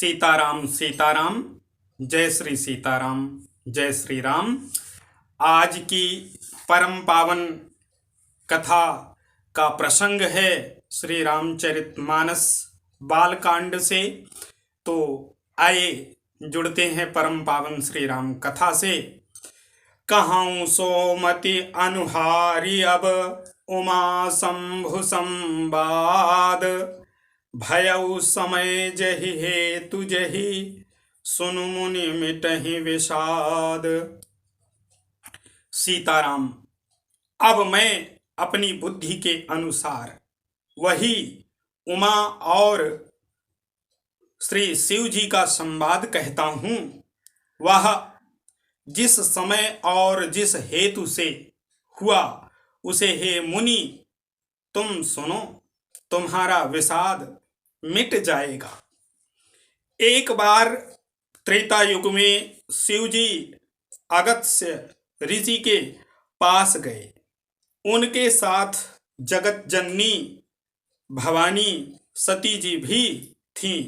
सीताराम सीताराम। जय श्री सीताराम, जय श्री राम। आज की परम पावन कथा का प्रसंग है श्री रामचरितमानस बालकांड से। तो आइए जुड़ते हैं परम पावन श्री राम कथा से। कहूँ सोमति अनुहारी अब उमा शंभु संवाद, भयउ समय जहि हेतु जहि सुनु मुनि मिटहि विषाद। सीताराम, अब मैं अपनी बुद्धि के अनुसार वही उमा और श्री शिव जी का संवाद कहता हूँ। वह जिस समय और जिस हेतु से हुआ उसे हे मुनि तुम सुनो, तुम्हारा विषाद मिट जाएगा। एक बार त्रेता युग में शिव जी अगस्त्य ऋषि के पास गए। उनके साथ जगत जननी भवानी सती जी भी थीं।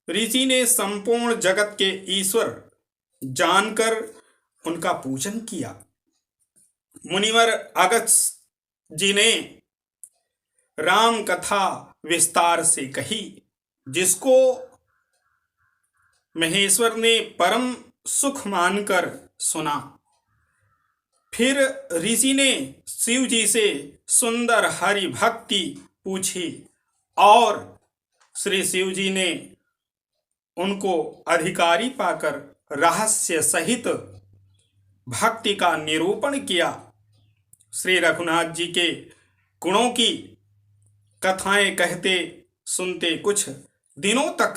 ऋषि ने संपूर्ण जगत के ईश्वर जानकर उनका पूजन किया। मुनिवर अगस्त्य जी ने राम कथा विस्तार से कही, जिसको महेश्वर ने परम सुख मानकर सुना। फिर ऋषि ने शिव जी से सुंदर हरि भक्ति पूछी और श्री शिव जी ने उनको अधिकारी पाकर रहस्य सहित भक्ति का निरूपण किया। श्री रघुनाथ जी के गुणों की कथाएं कहते सुनते कुछ दिनों तक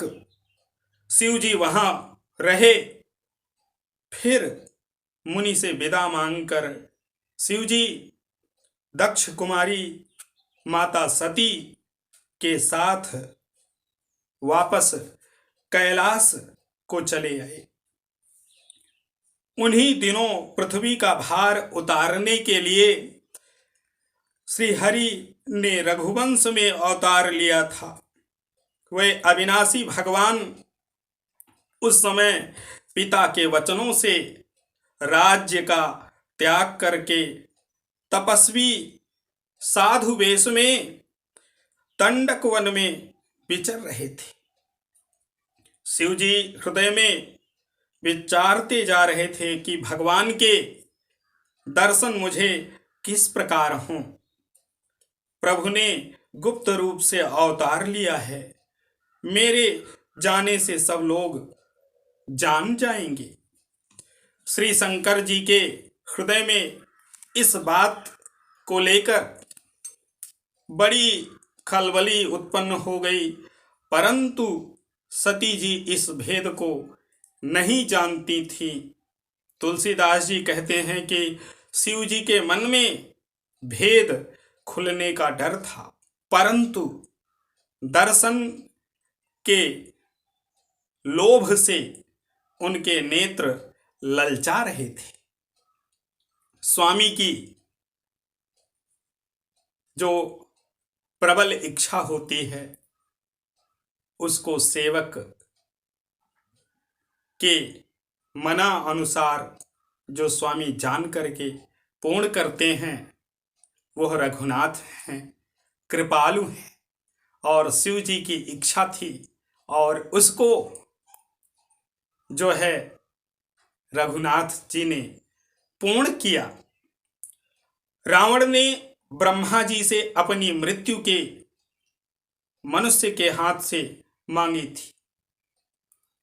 शिव जी वहां रहे। फिर मुनि से विदा मांगकर शिव जी दक्ष कुमारी माता सती के साथ वापस कैलाश को चले आए। उन्हीं दिनों पृथ्वी का भार उतारने के लिए श्री हरि ने रघुवंश में अवतार लिया था। वे अविनाशी भगवान उस समय पिता के वचनों से राज्य का त्याग करके तपस्वी साधु वेश में दंडक वन में विचर रहे थे। शिव जी हृदय में विचारते जा रहे थे कि भगवान के दर्शन मुझे किस प्रकार हों। प्रभु ने गुप्त रूप से अवतार लिया है, मेरे जाने से सब लोग जान जाएंगे। श्री शंकर जी के हृदय में इस बात को लेकर बड़ी खलबली उत्पन्न हो गई, परंतु सती जी इस भेद को नहीं जानती थी। तुलसीदास जी कहते हैं कि शिव जी के मन में भेद खुलने का डर था, परंतु दर्शन के लोभ से उनके नेत्र ललचा रहे थे। स्वामी की जो प्रबल इच्छा होती है उसको सेवक के मना अनुसार जो स्वामी जान करके पूर्ण करते हैं वह रघुनाथ हैं, कृपालु हैं। और शिव जी की इच्छा थी और उसको जो है रघुनाथ जी ने पूर्ण किया। रावण ने ब्रह्मा जी से अपनी मृत्यु के मनुष्य के हाथ से मांगी थी।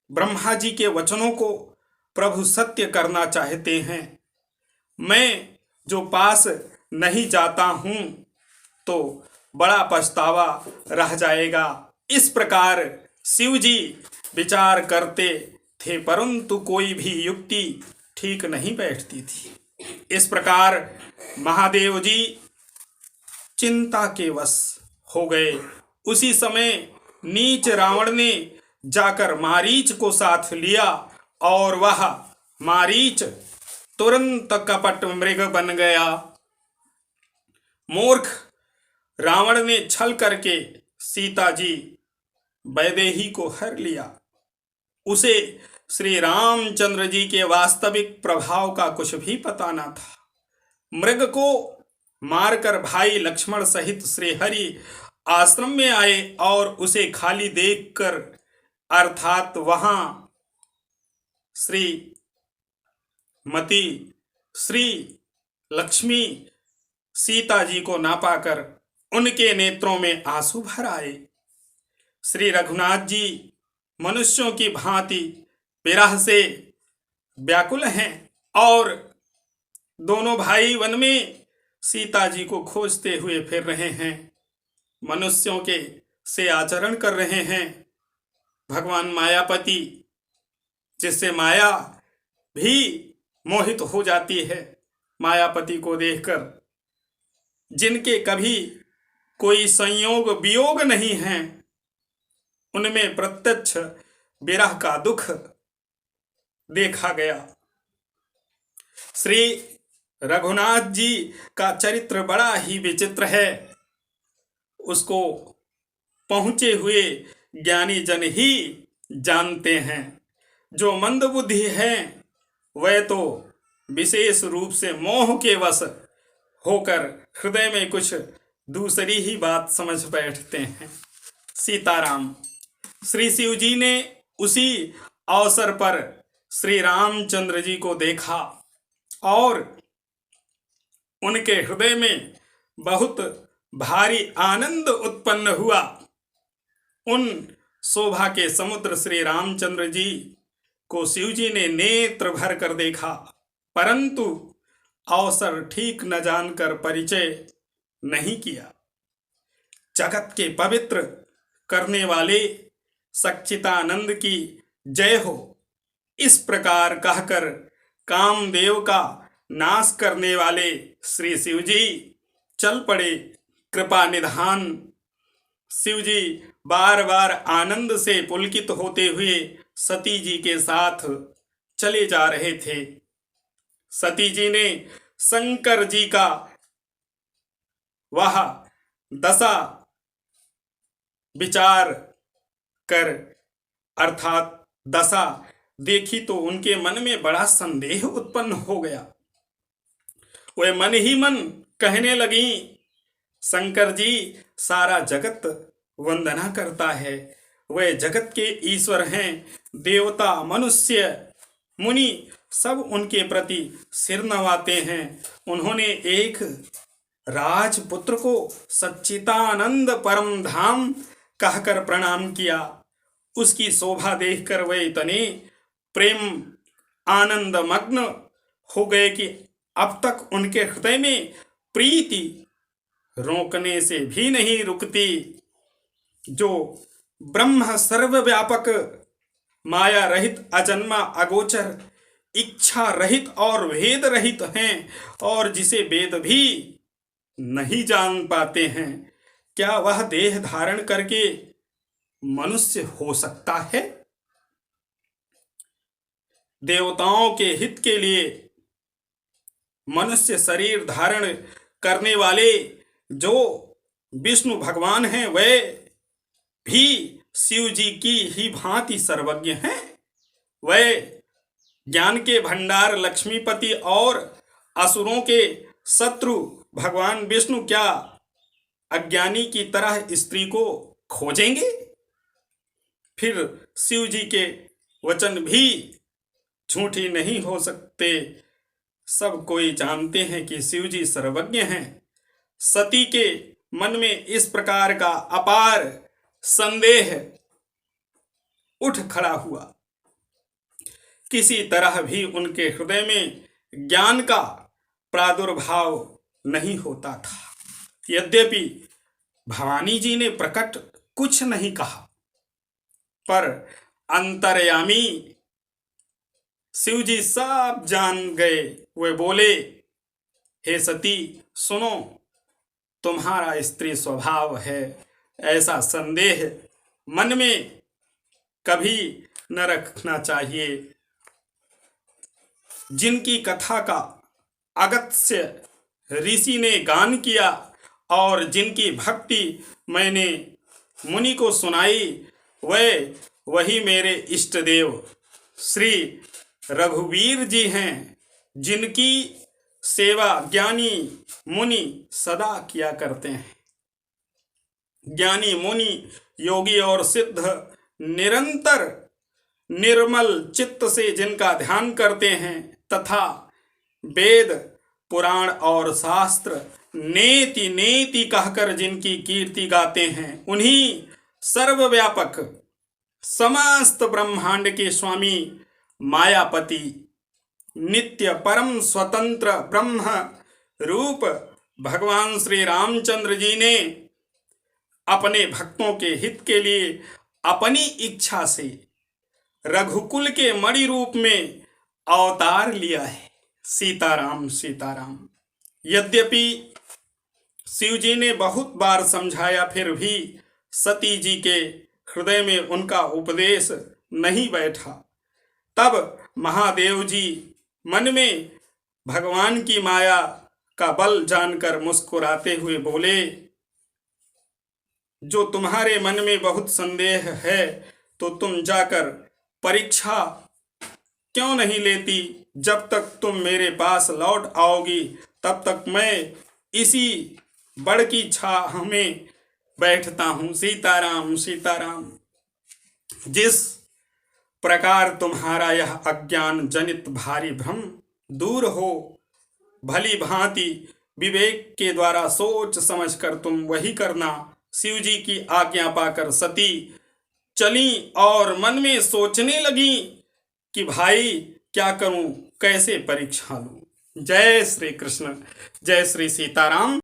ब्रह्मा जी के वचनों को प्रभु सत्य करना चाहते हैं। मैं जो पास नहीं जाता हूं तो बड़ा पछतावा रह जाएगा। इस प्रकार शिव जी विचार करते थे, परंतु कोई भी युक्ति ठीक नहीं बैठती थी। इस प्रकार महादेव जी चिंता के वश हो गए। उसी समय नीच रावण ने जाकर मारीच को साथ लिया और वह मारीच तुरंत कपट मृग बन गया। मूर्ख रावण ने छल करके सीता जी वैदेही को हर लिया। उसे श्री रामचंद्र जी के वास्तविक प्रभाव का कुछ भी पता न था। मृग को मारकर भाई लक्ष्मण सहित श्रीहरि आश्रम में आए और उसे खाली देखकर, अर्थात वहां श्रीमती श्री लक्ष्मी सीता जी को ना पाकर उनके नेत्रों में आंसू भर आए। श्री रघुनाथ जी मनुष्यों की भांति विरह से व्याकुल हैं और दोनों भाई वन में सीता जी को खोजते हुए फिर रहे हैं, मनुष्यों के से आचरण कर रहे हैं। भगवान मायापति, जिससे माया भी मोहित हो जाती है, मायापति को देखकर, जिनके कभी कोई संयोग वियोग नहीं है, उनमें प्रत्यक्ष विरह का दुख देखा गया। श्री रघुनाथ जी का चरित्र बड़ा ही विचित्र है। उसको पहुंचे हुए ज्ञानी जन ही जानते हैं। जो मंदबुद्धि हैं वह तो विशेष रूप से मोह के वश होकर हृदय में कुछ दूसरी ही बात समझ बैठते हैं। सीताराम। श्री शिव जी ने उसी अवसर पर श्री रामचंद्र जी को देखा और उनके हृदय में बहुत भारी आनंद उत्पन्न हुआ। उन शोभा के समुद्र श्री रामचंद्र जी को शिव जी ने नेत्र भर कर देखा, परंतु अवसर ठीक न जानकर परिचय नहीं किया। जगत के पवित्र करने वाले सच्चिदानंद की जय हो, इस प्रकार कहकर कामदेव का नाश करने वाले श्री शिव जी चल पड़े। कृपा निधान शिव जी बार बार आनंद से पुलकित होते हुए सती जी के साथ चले जा रहे थे। सती जी ने शंकर जी का वह दशा विचार कर, अर्थात दशा देखी तो उनके मन में बड़ा संदेह उत्पन्न हो गया। वे मन ही मन कहने लगी, शंकर जी सारा जगत वंदना करता है, वे जगत के ईश्वर हैं। देवता मनुष्य मुनि सब उनके प्रति सिर नवाते हैं। उन्होंने एक राजपुत्र को सच्चिदानंद परम धाम कहकर प्रणाम किया। उसकी शोभा देखकर वे इतने प्रेम आनंद मग्न हो गए कि अब तक उनके हृदय में प्रीति रोकने से भी नहीं रुकती। जो ब्रह्म सर्वव्यापक, माया रहित, अजन्मा, अगोचर, इच्छा रहित और भेद रहित हैं और जिसे वेद भी नहीं जान पाते हैं, क्या वह देह धारण करके मनुष्य हो सकता है? देवताओं के हित के लिए मनुष्य शरीर धारण करने वाले जो विष्णु भगवान हैं, वे भी शिव जी की ही भांति सर्वज्ञ हैं। वे ज्ञान के भंडार लक्ष्मीपति और असुरों के शत्रु भगवान विष्णु क्या अज्ञानी की तरह स्त्री को खोजेंगे? फिर शिव जी के वचन भी झूठी नहीं हो सकते। सब कोई जानते हैं कि शिव जी सर्वज्ञ हैं। सती के मन में इस प्रकार का अपार संदेह उठ खड़ा हुआ। किसी तरह भी उनके हृदय में ज्ञान का प्रादुर्भाव नहीं होता था। यद्यपि भवानी जी ने प्रकट कुछ नहीं कहा, पर अंतर्यामी शिव जी सब जान गए। वे बोले, हे सती सुनो, तुम्हारा स्त्री स्वभाव है, ऐसा संदेह मन में कभी न रखना चाहिए। जिनकी कथा का अगस्त्य ऋषि ने गान किया और जिनकी भक्ति मैंने मुनि को सुनाई, वे वही मेरे इष्ट देव श्री रघुवीर जी हैं, जिनकी सेवा ज्ञानी मुनि सदा किया करते हैं। ज्ञानी मुनि योगी और सिद्ध निरंतर निर्मल चित्त से जिनका ध्यान करते हैं तथा वेद पुराण और शास्त्र नेति नेति कहकर जिनकी कीर्ति गाते हैं, उन्हीं सर्वव्यापक समस्त ब्रह्मांड के स्वामी मायापति नित्य परम स्वतंत्र ब्रह्म रूप भगवान श्री रामचंद्र जी ने अपने भक्तों के हित के लिए अपनी इच्छा से रघुकुल के मणि रूप में अवतार लिया है। सीताराम सीताराम। यद्यपि शिव जी ने बहुत बार समझाया, फिर भी सती जी के हृदय में उनका उपदेश नहीं बैठा। तब महादेव जी मन में भगवान की माया का बल जानकर मुस्कुराते हुए बोले, जो तुम्हारे मन में बहुत संदेह है तो तुम जाकर परीक्षा क्यों नहीं लेती? जब तक तुम मेरे पास लौट आओगी तब तक मैं इसी बड़ की छाह में बैठता हूँ। सीताराम सीताराम। जिस प्रकार तुम्हारा यह अज्ञान जनित भारी भ्रम दूर हो, भली भांति विवेक के द्वारा सोच समझकर तुम वही करना। शिव जी की आज्ञा पाकर सती चली और मन में सोचने लगी कि भाई क्या करूं, कैसे परीक्षा लूं। जय श्री कृष्ण, जय श्री सीताराम।